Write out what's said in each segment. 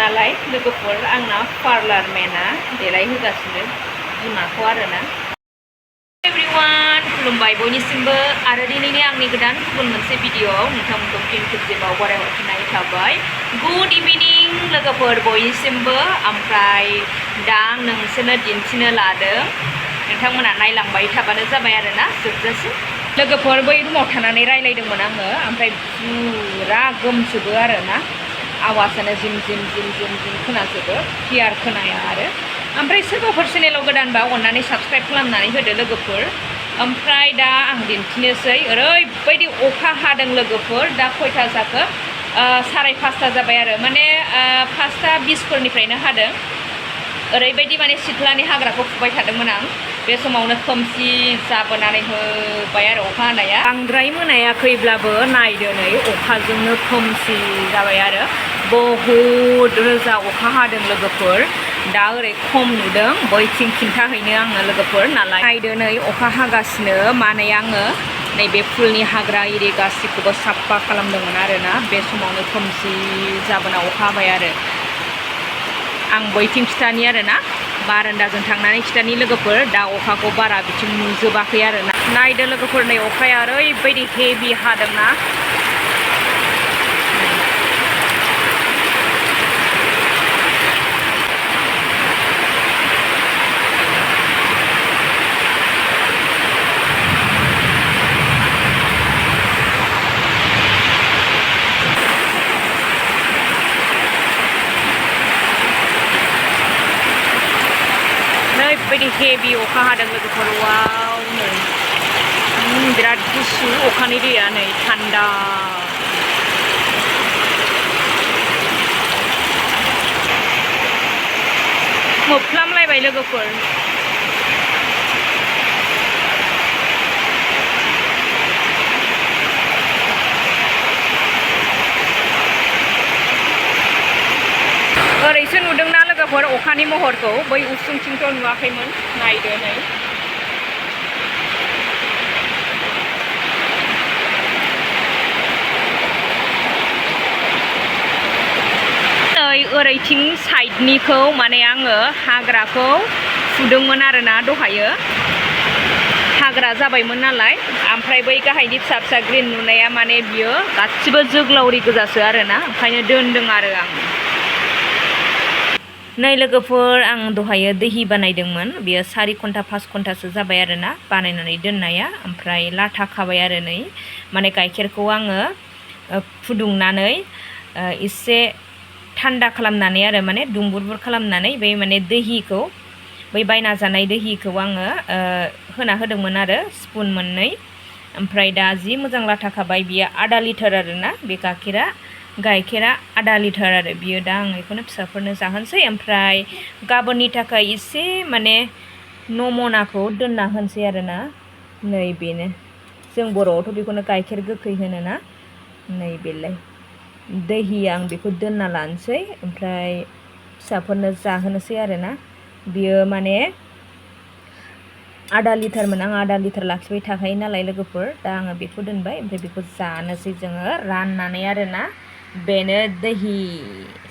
नालाय लोगोफोर आंना पार्लार मेना देलायहोगासिनो बिमाखौ आरोना एभ्रिवान खुलुमबाय बयनिसिमबो आरो दिनैनि आंनि गोदान गुबुन मोनसे भिडिअआव नोंथांमोनखौ फिन खेबसेबाव बरायहरफिननाय थाबाय गुड इभिनिं लोगोफोर बयनिसिमबो ओमफ्राय दा आं नोंसोरनो दिन्थिनो लादों नोंथांमोना नायलांबाय थाबानो जाबाय आरोना जोबजासिम लोगोफोर बै रुमाव थानानै रायलायदोंमोन आङो ओमफ्राय पुरा गोमजोबो आरोना आवाजानो जिम जिम जिम जिम जिम खोनाजोबो क्लियार खोनाया आरो ओमफ्राय सोरबाफोर चेनेलाव गोदानबा अननानै साबस्क्राइब खालामनानै होदो लोगोफोर ओमफ्राय दा आं दिन्थिनोसै ओरैबायदि अखा हादों लोगोफोर दा खयथा जाखो 5:30 जाबाय आरो माने 5:20 हादों ओरैबायदि माने सिथ्लानि हाग्राखौ फुबाय थादोंमोन आं बे समावनो खोमसि जाबोनानै होबाय आरो अखा हानाया बांद्राय मोनायाखैब्लाबो नायदो नै अखाजोंनो खोमसि जाबाय आरो बहुद रोजा अखा हादों लोगोफोर दा ओरै खम नुदों बैथिं खिन्थाहैनो आङो लोगोफोर नालाय नायदो नै अखा हागासिनो माने आङो नैबे फुलनि हाग्रा एरि गासिखौबो साफा खालामदोंमोन आरोना बे समावनो खोमसि जाबोना अखा हाबाय आरो आं बैथिं खिथानि आरोना बारान्दाजों थांनानै खिथानि लोगोफोर दा अखाखौ बारा बिथिं नुजोबाखै आरोना नायदो लोगोफोर नै अखाया ओरैबायदि हेभि हादोंना ओरैबायदि हेभि अखा हादों लोगोफोर वाव नै बिराद गुसु अखानि दैया नै थान्दा मोफ्लामलायबाय लोगोफोर ओरैसो नुदोंना लोगोफोर अखानि महरखौ बै उसुंथिंथ' नुवाखैमोन नायदो नै ओरैथिं साइडनिखौ माने आङो हाग्राखौ फुदोंमोन आरोना दहायो हाग्रा जाबायमोन नालाय ओमफ्राय बै गाहायनि फिसा फिसा ग्रिन नुनाया माने बियो गासिबो जोग्लावरि गोजासो आरोना ओंखायनो दोनदों आरो आं नै लोगोफोर आं दहायो दहि बानायदोंमोन बियो 4 घन्टा 5 घन्टासो जाबाय आरोना बानायनानै दोननाया ओमफ्राय लाथा खाबाय आरो नै माने गाइखेरखौ आङो फुदुंनानै एसे थान्दा खालामनानै आरो माने दुंबुरबुर खालामनानै बै माने दहिखौ बै बायना जानाय दहिखौ आङो होना होदोंमोन आरो स्पुन मोननै ओमफ्राय दा जि मोजां लाथा खाबाय बियो आधा लिटार आरोना बे गाइखेरा आधा लिटार आरो बियो दा आं बेखौनो फिसाफोरनो जाहोनसै ओमफ्राय गाबोननि थाखाय एसे माने नमनाखौ दोनना होनसै आरोना नै बेनो जों बर'आवथ' बेखौनो गाइखेर गोखै होनोना नै बेलाय दहि आं बेखौ दोनना लानोसै ओमफ्राय फिसाफोरनो जाहोनोसै आरोना बियो माने आधा लिटारमोन आं आधा लिटार लाखिबाय थाखायो नालाय लोगोफोर दा आङो बेखौ दोनबाय ओमफ्राय बेखौ जानोसै जोङो राननानै आरोना बेनो दहि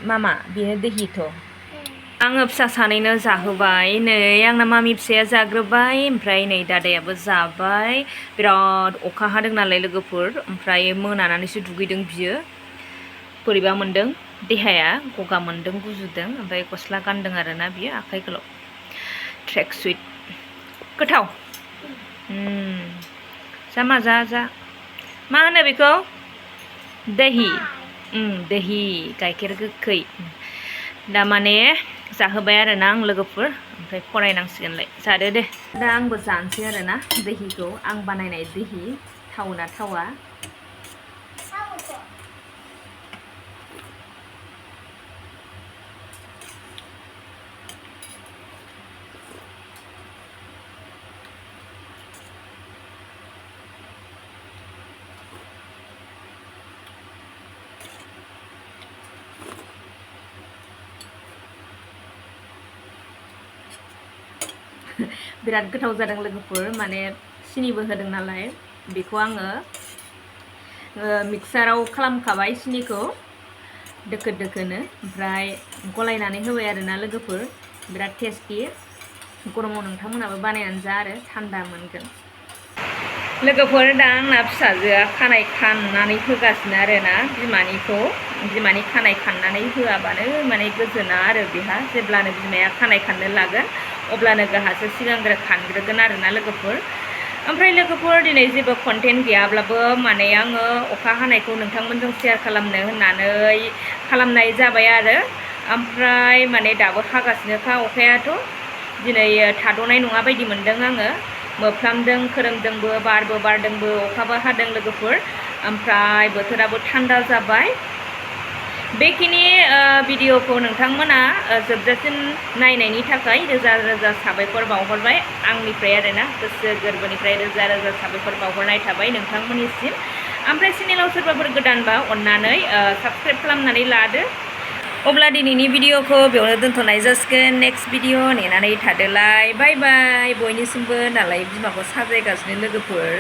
मामा बेनो दहिथ' आङो फिसा सानैनो जाहोबाय नै आंना मामि फिसाया जाग्रोबाय ओमफ्राय नै दादायाबो जाबाय बिराद अखा हादों नालाय लोगोफोर ओमफ्राय मोनानानैसो दुगैदों बियो बोरैबा मोनदों देहाया गगा मोनदों गुजुदों ओमफ्राय गस्ला गानदों आरोना बियो आखाइ गोलाव ट्रेक सुइट गोथाव जा मा होनो बेखौ दहि दहि गाइखेर गोखै दा माने जाहोबाय आरोना आं लोगोफोर ओमफ्राय फरायनांसिगोनलाय जादो दे दा आंबो जानोसै आरोना दहिखौ आं बानायनाय दहि थावना थावा बिराद गोथाव जादों लोगोफोर माने सिनिबो होदों नालाय बेखौ आङो मिक्साराव खालामखाबाय सिनिखौ दोखो दोखोनो ओमफ्राय गलायनानै होबाय आरोना लोगोफोर बिराद टेस्टि गरमाव नोंथांमोनाबो बानायनानै जा आरो थान्दा मोनगोन लोगोफोर दा आंना फिसाजोआ खानाय खाननानै होगासिनो आरोना बिमानि खानाय खाननानै होआबानो माने गोजोना आरो बेहा जेब्लानो बिमाया खानाय खाननो लागोन अब्लानो गाहासो सिगांग्रो खानग्रोगोन आरोना लोगोफोर ओमफ्राय लोगोफोर दिनै जेबो कन्टेन्ट गैयाब्लाबो माने आङो अखा हानायखौ नोंथांमोनजों शेयार खालामनो होननानै खालामनाय जाबाय आरो ओमफ्राय माने दाबो हागासिनोखा अखायाथ' दिनै थाद'नाय नङा बायदि मोनदों आङो मोफ्लामदों खोरोमदोंबो बारबो बारदोंबो अखाबो हादों लोगोफोर ओमफ्राय बोथोराबो थान्दा जाबाय बेखिनि भिडिअखौ नोंथांमोना जोबजासिम नायनायनि थाखाय रोजा रोजा साबायखर बावहरबाय आंनिफ्राय आरोना गोसो गोरबोनिफ्राय रोजा रोजा साबायखर बावहरनाय थाबाय नोंथांमोननिसिम ओमफ्राय चेनेलाव सोरबाफोर गोदानबा अननानै साबस्क्राइब खालामनानै लादो अब्ला दिनैनि भिडिअखौ बेयावनो दोनथ'नाय जासिगोन नेक्स्ट भिडिअ नेनानै थादोलाय बाय बाय बयनिसिमबो नालाय बिमाखौ साजायगासिनो लोगोफोर